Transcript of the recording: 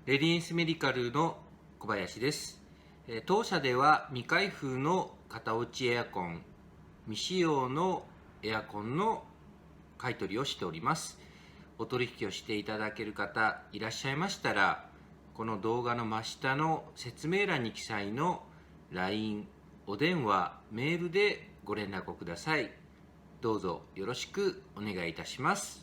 レディエンスメディカルの小林です。当社では未開封の型落ちエアコン、未使用のエアコンの買い取りをしております。お取引をしていただける方いらっしゃいましたら、この動画の真下の説明欄に記載の LINE、お電話、メールでご連絡をください。どうぞよろしくお願いいたします。